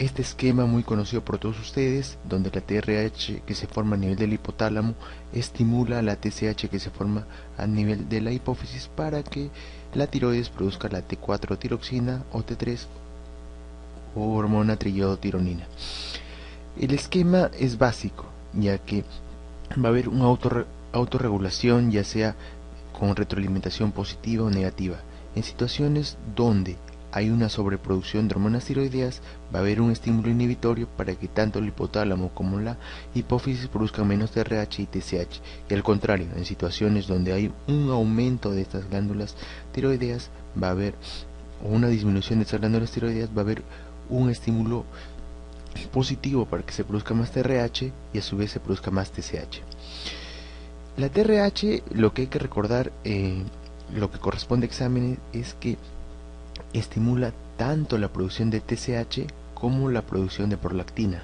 este esquema muy conocido por todos ustedes, donde la TRH que se forma a nivel del hipotálamo estimula la TSH que se forma a nivel de la hipófisis para que la tiroides produzca la T4 tiroxina o T3 o hormona triiodotironina. El esquema es básico, ya que va a haber una autorregulación, ya sea con retroalimentación positiva o negativa. En situaciones donde hay una sobreproducción de hormonas tiroideas, va a haber un estímulo inhibitorio para que tanto el hipotálamo como la hipófisis produzcan menos TRH y TSH. Y al contrario, en situaciones donde hay un aumento de estas glándulas tiroideas, va a haber una disminución de estas glándulas tiroideas, va a haber un estímulo positivo para que se produzca más TRH y a su vez se produzca más TSH. La TRH, lo que hay que recordar, lo que corresponde a exámenes, es que estimula tanto la producción de TSH como la producción de prolactina.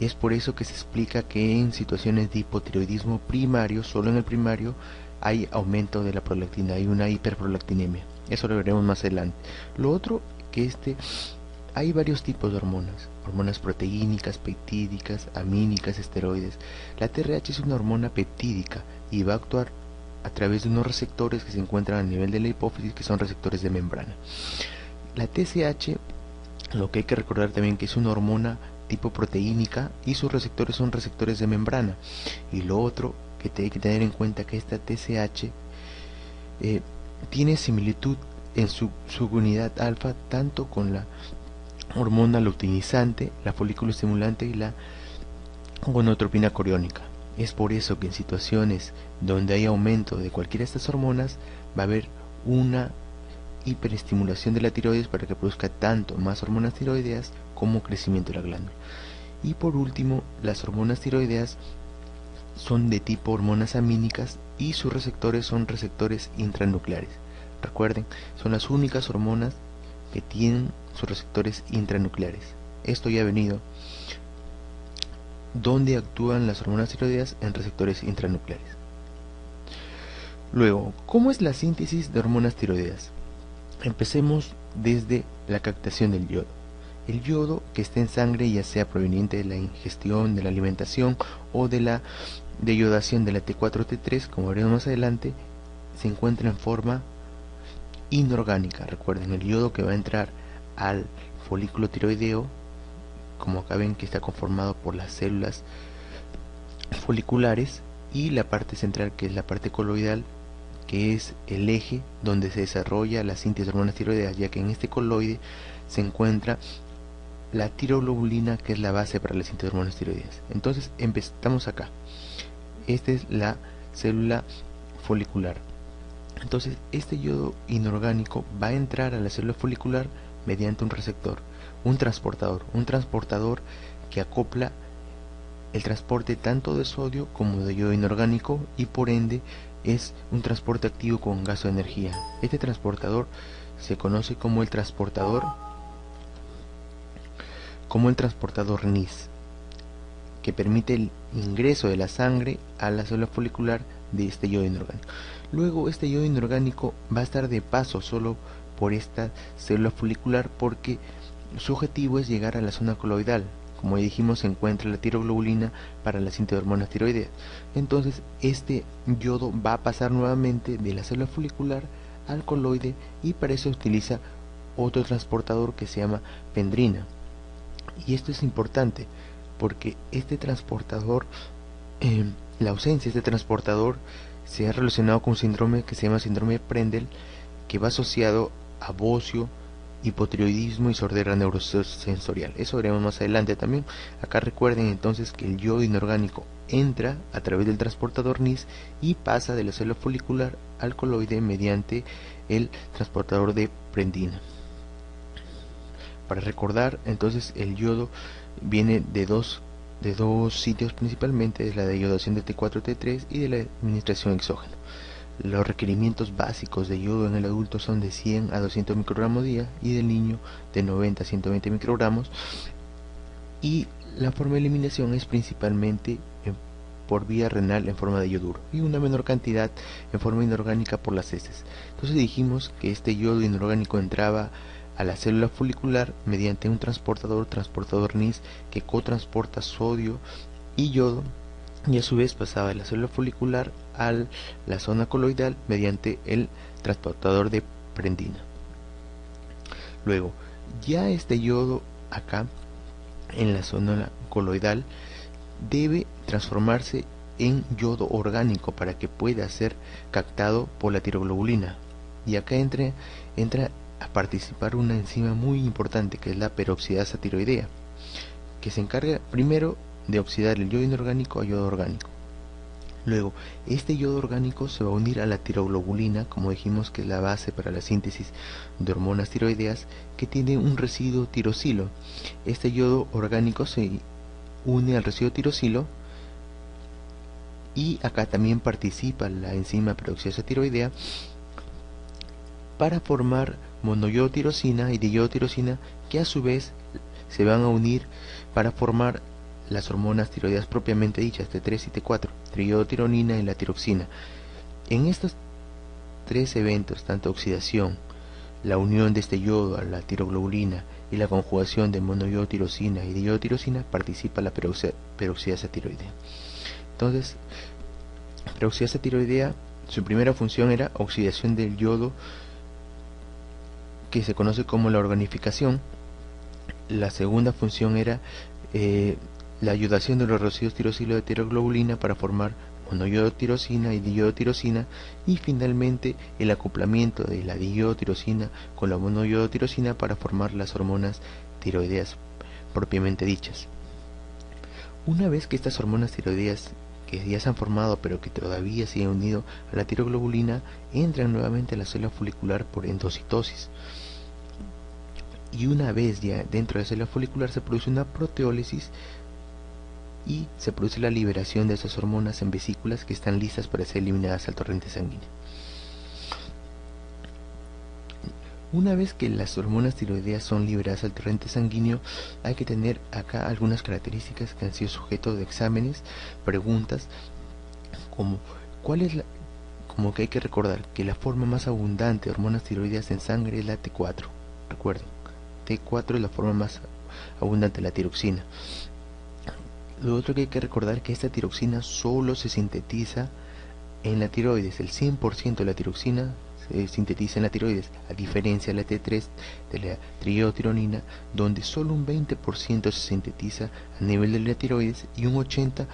Y es por eso que se explica que en situaciones de hipotiroidismo primario, solo en el primario, hay aumento de la prolactina, hay una hiperprolactinemia. Eso lo veremos más adelante. Lo otro que hay varios tipos de hormonas proteínicas, peptídicas, amínicas, esteroides. La TRH es una hormona peptídica y va a actuar a través de unos receptores que se encuentran a nivel de la hipófisis, que son receptores de membrana. La TSH, lo que hay que recordar también que es una hormona tipo proteínica y sus receptores son receptores de membrana. Y lo otro que hay que tener en cuenta que esta TSH tiene similitud en su subunidad alfa tanto con la hormona luteinizante, la folículo estimulante y la gonadotropina coriónica. Es por eso que en situaciones donde hay aumento de cualquiera de estas hormonas va a haber una hiperestimulación de la tiroides para que produzca tanto más hormonas tiroideas como crecimiento de la glándula. Y por último, las hormonas tiroideas son de tipo hormonas amínicas y sus receptores son receptores intranucleares. Recuerden, son las únicas hormonas que tienen sus receptores intranucleares. Esto ya ha venido. ¿Dónde actúan las hormonas tiroideas? En receptores intranucleares. Luego, ¿cómo es la síntesis de hormonas tiroideas? Empecemos desde la captación del yodo. El yodo que esté en sangre, ya sea proveniente de la ingestión, de la alimentación o de la deyodación de la T4-T3, como veremos más adelante, se encuentra en forma inorgánica. Recuerden, el yodo que va a entrar al folículo tiroideo, como acá ven que está conformado por las células foliculares y la parte central, que es la parte coloidal, que es el eje donde se desarrolla la síntesis de hormonas tiroideas, ya que en este coloide se encuentra la tiroglobulina, que es la base para la síntesis de hormonas tiroideas. Entonces empezamos acá. Esta es la célula folicular. Entonces este yodo inorgánico va a entrar a la célula folicular mediante un receptor, un transportador que acopla el transporte tanto de sodio como de yodo inorgánico y por ende es un transporte activo con gasto de energía. Este transportador se conoce como el transportador NIS, que permite el ingreso de la sangre a la célula folicular de este yodo inorgánico. Luego este yodo inorgánico va a estar de paso solo por esta célula folicular porque su objetivo es llegar a la zona coloidal. Como ya dijimos, se encuentra la tiroglobulina para la síntesis de hormonas tiroideas. Entonces este yodo va a pasar nuevamente de la célula folicular al coloide y para eso utiliza otro transportador que se llama pendrina. Y esto es importante porque este transportador, la ausencia de este transportador se ha relacionado con un síndrome que se llama síndrome de Prendel, que va asociado a bocio, hipotiroidismo y sordera neurosensorial. Eso veremos más adelante también. Acá recuerden entonces que el yodo inorgánico entra a través del transportador NIS y pasa de la célula folicular al coloide mediante el transportador de prendina. Para recordar, entonces el yodo viene de dos sitios principalmente, es la deyodación de T4-T3 y de la administración exógena. Los requerimientos básicos de yodo en el adulto son de 100 a 200 microgramos día y del niño de 90 a 120 microgramos, y la forma de eliminación es principalmente por vía renal en forma de yoduro y una menor cantidad en forma inorgánica por las heces. Entonces dijimos que este yodo inorgánico entraba a la célula folicular mediante un transportador NIS, que cotransporta sodio y yodo, y a su vez pasaba de la célula folicular a la zona coloidal mediante el transportador de prendina. Luego, ya este yodo acá en la zona coloidal debe transformarse en yodo orgánico para que pueda ser captado por la tiroglobulina, y acá entra a participar una enzima muy importante, que es la peroxidasa tiroidea, que se encarga primero de oxidar el yodo inorgánico a yodo orgánico. Luego, este yodo orgánico se va a unir a la tiroglobulina, como dijimos que es la base para la síntesis de hormonas tiroideas, que tiene un residuo tirosilo. Este yodo orgánico se une al residuo tirosilo, y acá también participa la enzima peroxidasa tiroidea para formar monoyodotirosina y diyodotirosina, que a su vez se van a unir para formar las hormonas tiroideas propiamente dichas, T3 y T4, triiodotironina y la tiroxina. En estos tres eventos, tanto oxidación, la unión de este yodo a la tiroglobulina y la conjugación de monoyodotirosina y diyodotirosina, participa la peroxidasa tiroidea. Entonces, peroxidasa tiroidea, su primera función era oxidación del yodo, que se conoce como la organificación. La segunda función era la ayudación de los residuos tirosilo de tiroglobulina para formar monoyodotirosina y diyodotirosina, y finalmente el acoplamiento de la diyodotirosina con la monoyodotirosina para formar las hormonas tiroideas propiamente dichas. Una vez que estas hormonas tiroideas, que ya se han formado pero que todavía siguen unido a la tiroglobulina, entran nuevamente a la célula folicular por endocitosis, y una vez ya dentro de la célula folicular se produce una proteólisis y se produce la liberación de esas hormonas en vesículas que están listas para ser eliminadas al torrente sanguíneo. Una vez que las hormonas tiroideas son liberadas al torrente sanguíneo, hay que tener acá algunas características que han sido sujeto de exámenes, preguntas, como como que hay que recordar que la forma más abundante de hormonas tiroideas en sangre es la T4. Recuerden, T4 es la forma más abundante de la tiroxina. Lo otro que hay que recordar es que esta tiroxina solo se sintetiza en la tiroides. El 100% de la tiroxina se sintetiza en la tiroides, a diferencia de la T3, de la triiodotironina, donde solo un 20% se sintetiza a nivel de la tiroides y un 80%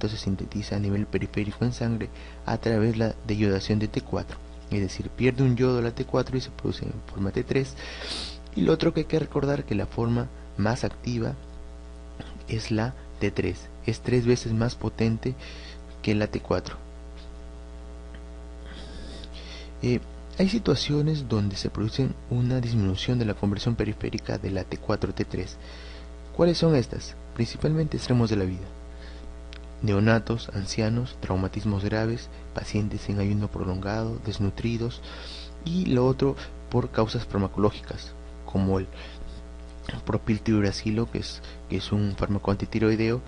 se sintetiza a nivel periférico en sangre a través de la deyodación de T4. Es decir, pierde un yodo la T4 y se produce en forma T3. Y lo otro que hay que recordar, que la forma más activa es la T3, es 3 veces más potente que la T4. Hay situaciones donde se produce una disminución de la conversión periférica de la T4 T3. ¿Cuáles son estas? Principalmente extremos de la vida: neonatos, ancianos, traumatismos graves, pacientes en ayuno prolongado, desnutridos, y lo otro por causas farmacológicas, como el propiltiuracilo, que es un fármaco antitiroideo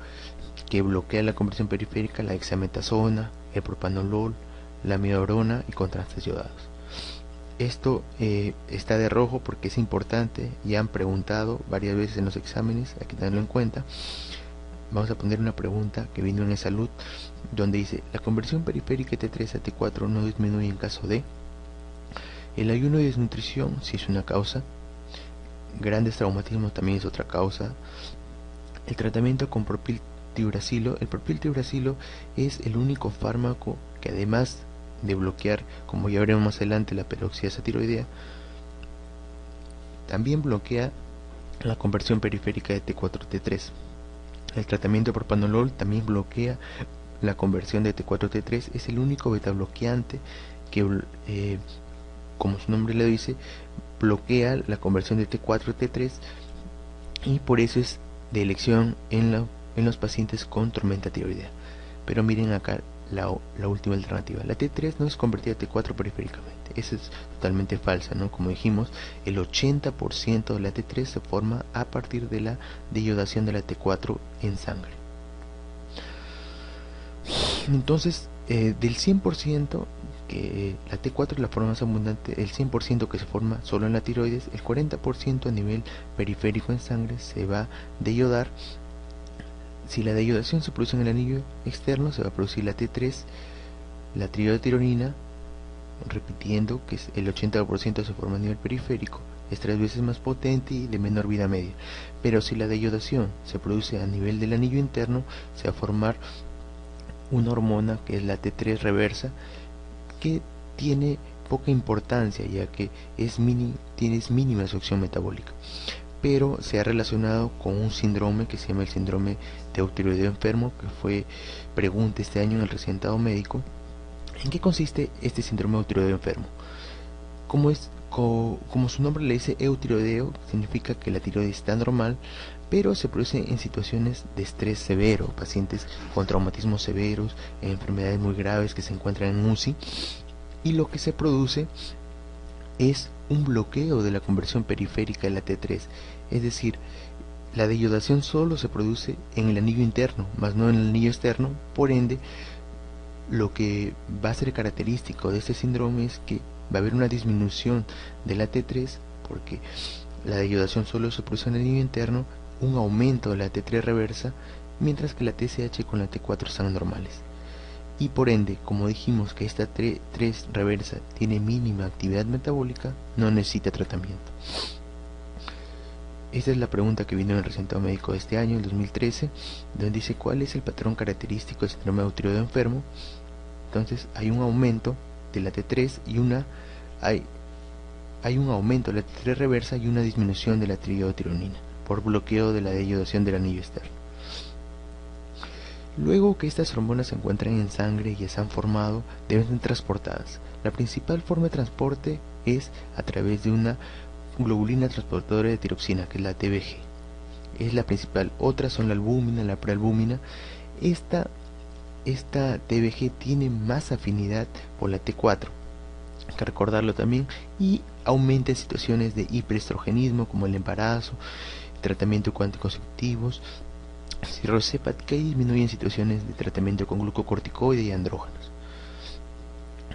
que bloquea la conversión periférica, la dexametasona, el propanolol, la amiodarona y contrastes yodados. Esto está de rojo porque es importante, ya han preguntado varias veces en los exámenes, hay que tenerlo en cuenta. Vamos a poner una pregunta que vino en salud, donde dice: la conversión periférica de T3 a T4 no disminuye en caso de el ayuno y desnutrición, si es una causa; grandes traumatismos también es otra causa; el tratamiento con propiltiuracilo. El propiltiuracilo es el único fármaco que, además de bloquear, como ya veremos más adelante, la peroxidasa tiroidea, también bloquea la conversión periférica de T4 a T3. El tratamiento de propanolol también bloquea la conversión de T4 a T3. Es el único beta bloqueante que, como su nombre le dice, bloquea la conversión de T4 a T3, y por eso es de elección en los pacientes con tormenta tiroidea. Pero miren acá la última alternativa: la T3 no es convertida a T4 periféricamente. Esa es totalmente falsa, ¿no? Como dijimos, el 80% de la T3 se forma a partir de la deyodación de la T4 en sangre. Entonces, del 100% que la T4 es la forma más abundante, el 100% que se forma solo en la tiroides, el 40% a nivel periférico en sangre se va a deyodar. Si la deyodación se produce en el anillo externo, se va a producir la T3, la triiodotironina, repitiendo que el 80% se forma a nivel periférico, es 3 veces más potente y de menor vida media. Pero si la deyodación se produce a nivel del anillo interno, se va a formar una hormona que es la T3 reversa, que tiene poca importancia ya que tiene mínima su acción metabólica, pero se ha relacionado con un síndrome que se llama el síndrome de eutiroideo enfermo, que fue pregunta este año en el recentado médico. ¿En qué consiste este síndrome de eutiroideo enfermo? Como su nombre le dice, eutiroideo significa que la tiroides está normal, pero se produce en situaciones de estrés severo, pacientes con traumatismos severos, enfermedades muy graves que se encuentran en UCI, y lo que se produce es un bloqueo de la conversión periférica de la T3, es decir, la deyodación solo se produce en el anillo interno, más no en el anillo externo. Por ende, lo que va a ser característico de este síndrome es que va a haber una disminución de la T3, porque la deyodación solo se produce en el anillo interno, un aumento de la T3 reversa, mientras que la TSH con la T4 están normales. Y por ende, como dijimos que esta T3 reversa tiene mínima actividad metabólica, no necesita tratamiento. Esta es la pregunta que vino en el recentado médico de este año, el 2013, donde dice cuál es el patrón característico del síndrome de eutiroideo enfermo. Entonces hay un aumento de la T3 y hay un aumento de la T3 reversa y una disminución de la triiodotironina por bloqueo de la deyodación del anillo externo. Luego que estas hormonas se encuentran en sangre y se han formado, deben ser transportadas. La principal forma de transporte es a través de una globulina transportadora de tiroxina, que es la TBG. Es la principal. Otras son la albúmina, la prealbúmina. Esta TBG tiene más afinidad por la T4, hay que recordarlo también, y aumenta en situaciones de hiperestrogenismo como el embarazo, tratamiento con anticonceptivos, cirrosis hepática, y disminuye en situaciones de tratamiento con glucocorticoide y andrógenos.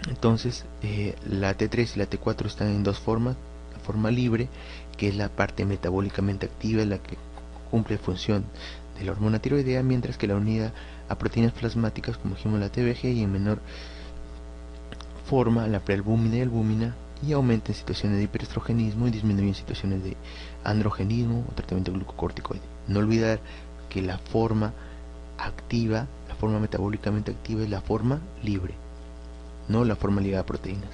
Entonces la T3 y la T4 están en dos formas: la forma libre, que es la parte metabólicamente activa, la que cumple función de la hormona tiroidea, mientras que la unida a proteínas plasmáticas, como dijimos, la TBG, y en menor forma la prealbúmina y albúmina, y aumenta en situaciones de hiperestrogenismo y disminuye en situaciones de androgenismo o tratamiento glucocorticoide. No olvidar que la forma activa, la forma metabólicamente activa, es la forma libre, no la forma ligada a proteínas.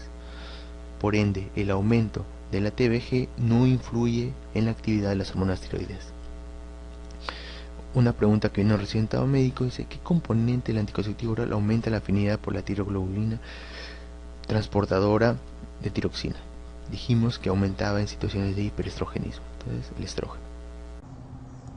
Por ende, el aumento de la TBG no influye en la actividad de las hormonas tiroideas. Una pregunta que vino recién dado médico dice: ¿qué componente del anticonceptivo oral aumenta la afinidad por la tiroglobulina transportadora de tiroxina? Dijimos que aumentaba en situaciones de hiperestrogenismo, entonces el estrógeno.